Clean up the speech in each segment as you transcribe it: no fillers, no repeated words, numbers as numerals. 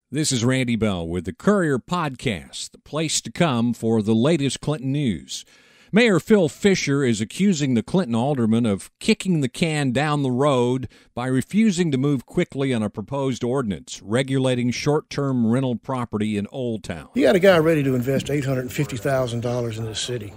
This is Randy Bell with the Courier podcast, the place to come for the latest Clinton news. Mayor Phil Fisher is accusing the Clinton alderman of kicking the can down the road by refusing to move quickly on a proposed ordinance regulating short-term rental property in Old Town. You got a guy ready to invest $850,000 in this city,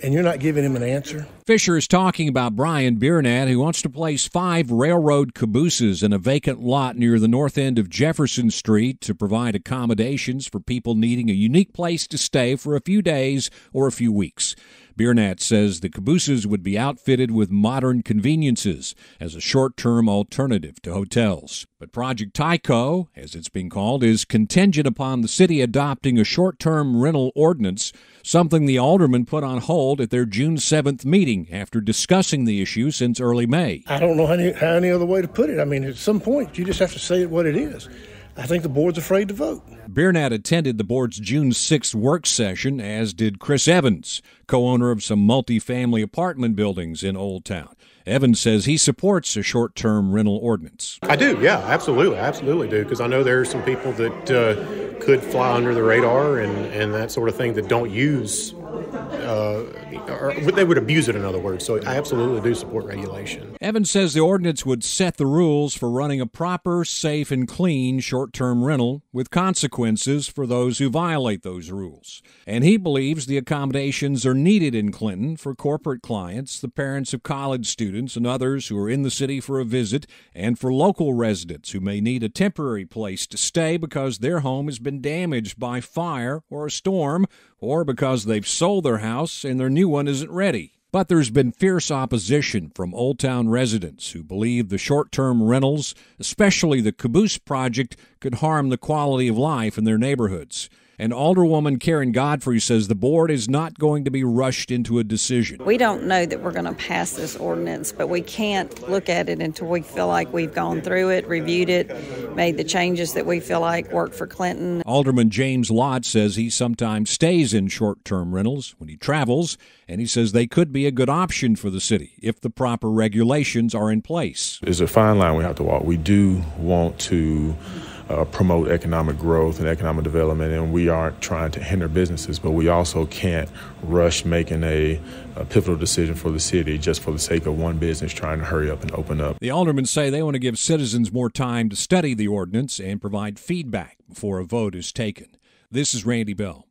and you're not giving him an answer? Fisher is talking about Brian Biernat, who wants to place 5 railroad cabooses in a vacant lot near the north end of Jefferson Street to provide accommodations for people needing a unique place to stay for a few days or a few weeks. Biernat says the cabooses would be outfitted with modern conveniences as a short-term alternative to hotels. But Project Tycho, as it's being called, is contingent upon the city adopting a short-term rental ordinance, something the aldermen put on hold at their June 7th meeting after discussing the issue since early May. I don't know how any other way to put it. I mean, at some point, you just have to say it what it is. I think the board's afraid to vote. Biernat attended the board's June 6th work session, as did Chris Evans, co-owner of some multifamily apartment buildings in Old Town. Evans says he supports a short-term rental ordinance. I do, yeah, absolutely do, because I know there are some people that could fly under the radar and that sort of thing that don't use, or they would abuse it, in other words. So I absolutely do support regulation. Evans says the ordinance would set the rules for running a proper, safe, and clean short-term rental with consequences for those who violate those rules. And he believes the accommodations are needed in Clinton for corporate clients, the parents of college students, and others who are in the city for a visit, and for local residents who may need a temporary place to stay because their home has been damaged by fire or a storm, or because they've sold their house and their new one isn't ready. But there's been fierce opposition from Old Town residents who believe the short-term rentals, especially the caboose project, could harm the quality of life in their neighborhoods. And Alderwoman Godfrey says the board is not going to be rushed into a decision. We don't know that we're going to pass this ordinance, but we can't look at it until we feel like we've gone through it, reviewed it, made the changes that we feel like work for Clinton. Alderman James Lott says he sometimes stays in short-term rentals when he travels, and he says they could be a good option for the city if the proper regulations are in place. There's a fine line we have to walk. We do want to promote economic growth and economic development, and we aren't trying to hinder businesses, but we also can't rush making a pivotal decision for the city just for the sake of one business trying to hurry up and open up. The aldermen say they want to give citizens more time to study the ordinance and provide feedback before a vote is taken. This is Randy Bell.